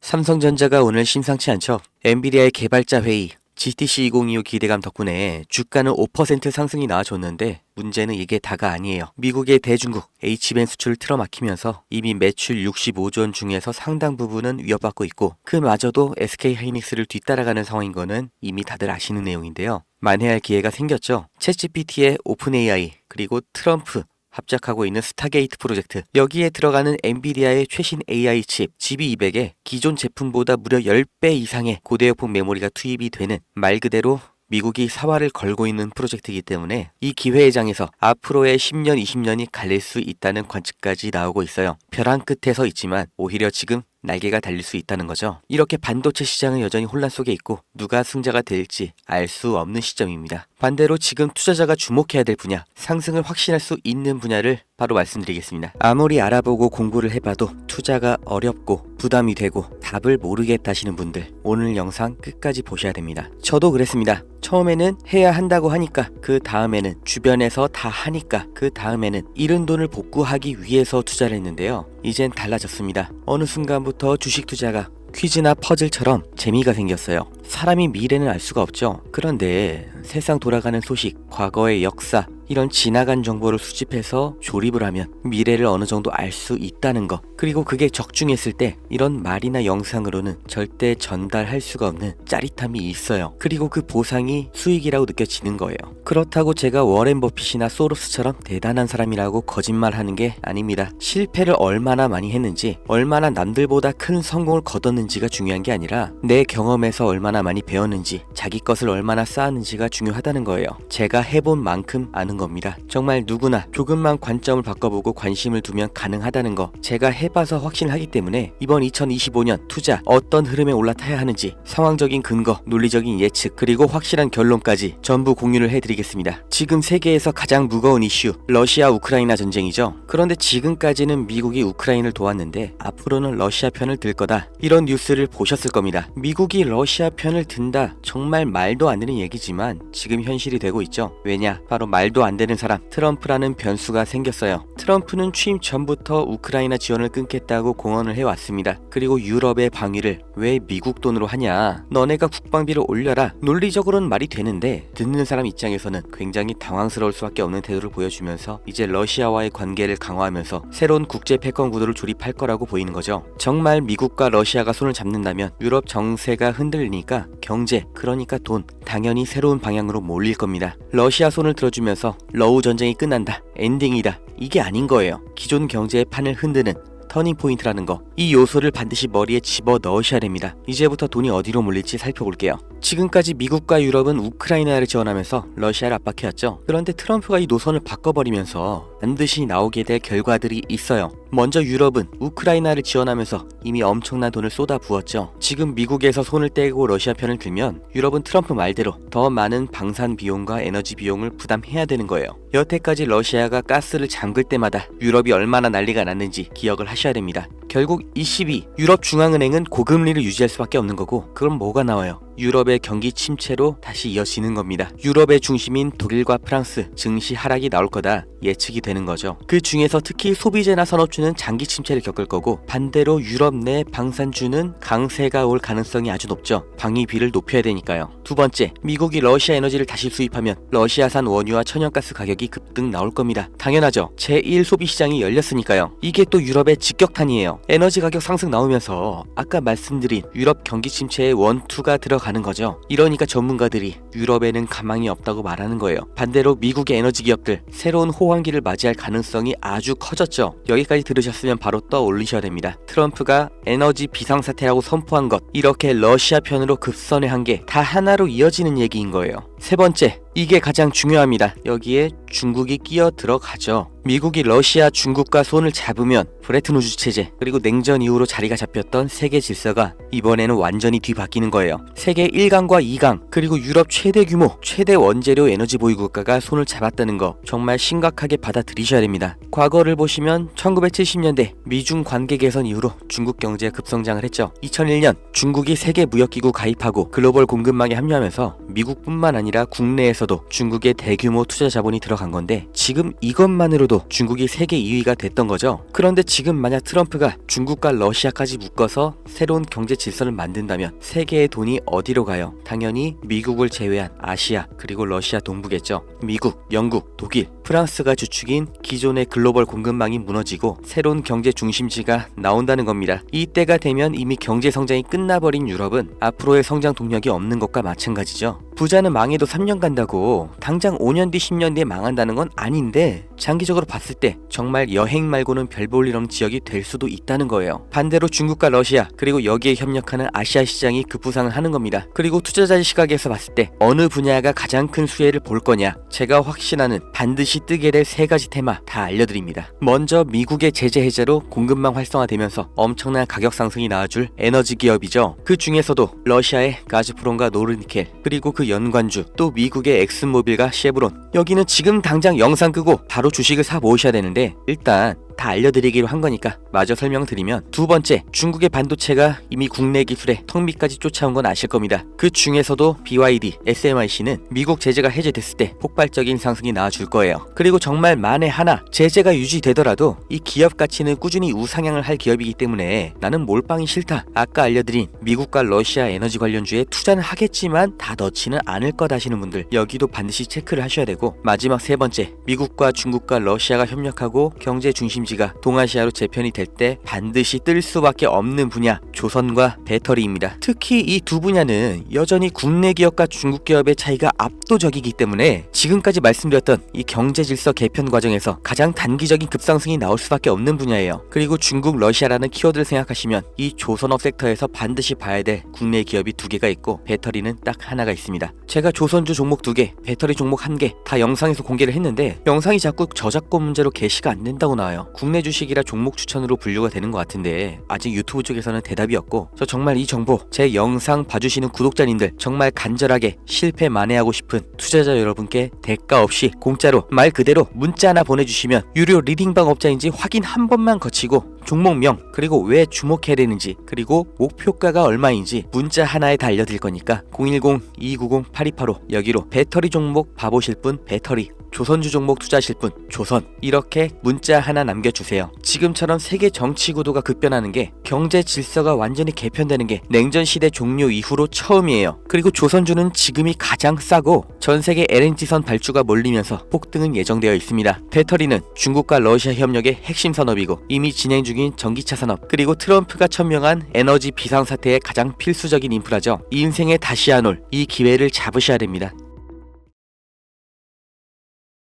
삼성전자가 오늘 심상치 않죠. 엔비디아의 개발자 회의, GTC 2025 기대감 덕분에 주가는 5% 상승이 나와줬는데 문제는 이게 다가 아니에요. 미국의 대중국 H밴 수출을 틀어막히면서 이미 매출 65조 원 중에서 상당 부분은 위협받고 있고 그마저도 SK하이닉스를 뒤따라가는 상황인 거는 이미 다들 아시는 내용인데요. 만회할 기회가 생겼죠. 챗GPT의 오픈AI 그리고 트럼프 합작하고 있는 스타게이트 프로젝트, 여기에 들어가는 엔비디아의 최신 AI 칩 GB200에 기존 제품보다 무려 10배 이상의 고대역폭 메모리가 투입이 되는 말 그대로 미국이 사활을 걸고 있는 프로젝트이기 때문에 이 기회의 장에서 앞으로의 10년, 20년이 갈릴 수 있다는 관측까지 나오고 있어요. 벼랑 끝에 서 있지만 오히려 지금 날개가 달릴 수 있다는 거죠. 이렇게 반도체 시장은 여전히 혼란 속에 있고 누가 승자가 될지 알 수 없는 시점입니다. 반대로 지금 투자자가 주목해야 될 분야, 상승을 확신할 수 있는 분야를 바로 말씀드리겠습니다. 아무리 알아보고 공부를 해봐도 투자가 어렵고 부담이 되고 답을 모르겠다 하시는 분들, 오늘 영상 끝까지 보셔야 됩니다. 저도 그랬습니다. 처음에는 해야 한다고 하니까, 그 다음에는 주변에서 다 하니까, 그 다음에는 잃은 돈을 복구하기 위해서 투자를 했는데요. 이젠 달라졌습니다. 어느 순간부터 주식 투자가 퀴즈나 퍼즐처럼 재미가 생겼어요. 사람이 미래는 알 수가 없죠. 그런데 세상 돌아가는 소식, 과거의 역사, 이런 지나간 정보를 수집해서 조립을 하면 미래를 어느 정도 알 수 있다는 거, 그리고 그게 적중했을 때 이런 말이나 영상으로는 절대 전달할 수가 없는 짜릿함이 있어요. 그리고 그 보상이 수익이라고 느껴지는 거예요. 그렇다고 제가 워렌 버핏이나 소로스처럼 대단한 사람이라고 거짓말하는 게 아닙니다. 실패를 얼마나 많이 했는지, 얼마나 남들보다 큰 성공을 거뒀는지가 중요한 게 아니라 내 경험에서 얼마나 많이 배웠는지, 자기 것을 얼마나 쌓았는지가 중요하다는 거예요. 제가 해본 만큼 아는 겁니다. 정말 누구나 조금만 관점을 바꿔보고 관심을 두면 가능하다는 거, 제가 해봐서 확신하기 때문에 이번 2025년 투자 어떤 흐름에 올라타야 하는지 상황적인 근거, 논리적인 예측, 그리고 확실한 결론까지 전부 공유를 해드리겠습니다. 지금 세계에서 가장 무거운 이슈, 러시아 우크라이나 전쟁이죠. 그런데 지금까지는 미국이 우크라이나를 도왔는데 앞으로는 러시아 편을 들 거다, 이런 뉴스를 보셨을 겁니다. 미국이 러시아 편을 든다, 정말 말도 안 되는 얘기지만 지금 현실이 되고 있죠. 왜냐? 바로 말도 안 되는 사람, 트럼프라는 변수가 생겼어요. 트럼프는 취임 전부터 우크라이나 지원을 끊겠다고 공언을 해왔습니다. 그리고 유럽의 방위를 왜 미국 돈으로 하냐, 너네가 국방비를 올려라, 논리적으로는 말이 되는데 듣는 사람 입장에서는 굉장히 당황스러울 수밖에 없는 태도를 보여주면서 이제 러시아와의 관계를 강화하면서 새로운 국제 패권 구도를 조립할 거라고 보이는 거죠. 정말 미국과 러시아가 손을 잡는다면 유럽 정세가 흔들리니까 경제, 그러니까 돈, 당연히 새로운 방향으로 몰릴 겁니다. 러시아 손을 들어주면서 러우 전쟁이 끝난다, 엔딩이다, 이게 아닌 거예요. 기존 경제의 판을 흔드는 터닝 포인트라는 거, 이 요소를 반드시 머리에 집어 넣으셔야 됩니다. 이제부터 돈이 어디로 몰릴지 살펴볼게요. 지금까지 미국과 유럽은 우크라이나를 지원하면서 러시아를 압박해왔죠. 그런데 트럼프가 이 노선을 바꿔버리면서 반드시 나오게 될 결과들이 있어요. 먼저 유럽은 우크라이나를 지원하면서 이미 엄청난 돈을 쏟아부었죠. 지금 미국에서 손을 떼고 러시아 편을 들면 유럽은 트럼프 말대로 더 많은 방산 비용과 에너지 비용을 부담해야 되는 거예요. 여태까지 러시아가 가스를 잠글 때마다 유럽이 얼마나 난리가 났는지 기억을 하셔야 됩니다. 결국 ECB, 유럽 중앙은행은 고금리를 유지할 수밖에 없는 거고, 그럼 뭐가 나와요? 유럽의 경기 침체로 다시 이어지는 겁니다. 유럽의 중심인 독일과 프랑스, 증시 하락이 나올 거다 예측이 되는 거죠. 그 중에서 특히 소비재나 산업주는 장기 침체를 겪을 거고, 반대로 유럽 내 방산주는 강세가 올 가능성이 아주 높죠. 방위비를 높여야 되니까요. 두 번째, 미국이 러시아 에너지를 다시 수입하면 러시아산 원유와 천연가스 가격이 급등 나올 겁니다. 당연하죠. 제1 소비시장이 열렸으니까요. 이게 또 유럽의 직격탄이에요. 에너지 가격 상승 나오면서 아까 말씀드린 유럽 경기 침체의 원투가 들어가는 거죠. 이러니까 전문가들이 유럽에는 가망이 없다고 말하는 거예요. 반대로 미국의 에너지 기업들, 새로운 호황기를 맞이할 가능성이 아주 커졌죠. 여기까지 들으셨으면 바로 떠올리셔야 됩니다. 트럼프가 에너지 비상사태라고 선포한 것, 이렇게 러시아 편으로 급선회 한 게 다 하나로 이어지는 얘기인 거예요. 세 번째, 이게 가장 중요합니다. 여기에 중국이 끼어 들어가죠. 미국이 러시아, 중국과 손을 잡으면 브레튼 우즈 체제, 그리고 냉전 이후로 자리가 잡혔던 세계 질서가 이번에는 완전히 뒤바뀌는 거예요. 세계 1강과 2강, 그리고 유럽 최대 규모, 최대 원재료 에너지 보유 국가가 손을 잡았다는 거 정말 심각하게 받아들이셔야 됩니다. 과거를 보시면 1970년대 미중 관계 개선 이후로 중국 경제가 급성장을 했죠. 2001년 중국이 세계 무역기구 가입하고 글로벌 공급망에 합류하면서 미국뿐만 아니라 국내에서도 중에서도 중국의 대규모 투자 자본이 들어간 건데 지금 이것만으로도 중국이 세계 2위가 됐던 거죠. 그런데 지금 만약 트럼프가 중국과 러시아까지 묶어서 새로운 경제 질서를 만든다면 세계의 돈이 어디로 가요? 당연히 미국을 제외한 아시아 그리고 러시아 동부겠죠. 미국, 영국, 독일, 프랑스가 주축인 기존의 글로벌 공급망이 무너지고 새로운 경제 중심지가 나온다는 겁니다. 이때가 되면 이미 경제 성장이 끝나버린 유럽은 앞으로의 성장 동력이 없는 것과 마찬가지죠. 부자는 망해도 3년 간다고 당장 5년 뒤 10년 뒤에 망한다는 건 아닌데 장기적으로 봤을 때 정말 여행 말고는 별 볼 일 없는 지역이 될 수도 있다는 거예요. 반대로 중국과 러시아 그리고 여기에 협력하는 아시아 시장이 급부상을 하는 겁니다. 그리고 투자자의 시각에서 봤을 때 어느 분야가 가장 큰 수혜를 볼 거냐, 제가 확신하는 반드시 뜨게 될 세 가지 테마 다 알려드립니다. 먼저 미국의 제재 해제로 공급망 활성화되면서 엄청난 가격 상승이 나와줄 에너지 기업이죠. 그 중에서도 러시아의 가즈프롬과 노르니켈 그리고 그 연관주 또 미국의 엑슨모빌과 쉐브론, 여기는 지금 당장 영상 끄고 바로 주식을 사 모으셔야 되는데 일단 다 알려드리기로 한 거니까 마저 설명드리면, 두 번째, 중국의 반도체가 이미 국내 기술에 턱 밑까지 쫓아온 건 아실 겁니다. 그 중에서도 BYD, SMIC는 미국 제재가 해제됐을 때 폭발적인 상승이 나와줄 거예요. 그리고 정말 만에 하나 제재가 유지되더라도 이 기업 가치는 꾸준히 우상향을 할 기업이기 때문에 나는 몰빵이 싫다, 아까 알려드린 미국과 러시아 에너지 관련주에 투자는 하겠지만 다 넣지는 않을 것 하시는 분들, 여기도 반드시 체크를 하셔야 되고, 마지막 세 번째, 미국과 중국과 러시아가 협력하고 경제 중심지가 동아시아로 재편이 될 때 반드시 뜰 수밖에 없는 분야, 조선과 배터리입니다. 특히 이 두 분야는 여전히 국내 기업과 중국 기업의 차이가 압도적이기 때문에 지금까지 말씀드렸던 이 경제 질서 개편 과정에서 가장 단기적인 급상승이 나올 수밖에 없는 분야예요. 그리고 중국, 러시아라는 키워드를 생각하시면 이 조선업 섹터에서 반드시 봐야 될 국내 기업이 두 개가 있고 배터리는 딱 하나가 있습니다. 제가 조선주 종목 2개, 배터리 종목 1개 다 영상에서 공개를 했는데 영상이 자꾸 저작권 문제로 게시가 안 된다고 나와요. 국내 주식이라 종목 추천으로 분류가 되는 것 같은데 아직 유튜브 쪽에서는 대답이 없고, 저 정말 이 정보 제 영상 봐주시는 구독자님들 정말 간절하게 실패 만회하고 싶은 투자자 여러분께 대가 없이 공짜로 말 그대로 문자 하나 보내주시면 유료 리딩방 업자인지 확인 한 번만 거치고 종목명 그리고 왜 주목해야 되는지 그리고 목표가가 얼마인지 문자 하나에 다 알려드릴 거니까 010-290-8285 여기로 배터리 종목 봐보실 분 배터리, 조선주 종목 투자하실 분 조선, 이렇게 문자 하나 남겨주세요. 지금처럼 세계 정치 구도가 급변하는 게, 경제 질서가 완전히 개편되는 게 냉전 시대 종료 이후로 처음이에요. 그리고 조선주는 지금이 가장 싸고 전 세계 LNG선 발주가 몰리면서 폭등은 예정되어 있습니다. 배터리는 중국과 러시아 협력의 핵심 산업이고 이미 진행 중인 전기차 산업, 그리고 트럼프가 천명한 에너지 비상사태의 가장 필수적인 인프라죠. 이 인생에 다시 안 올 이 기회를 잡으셔야 됩니다.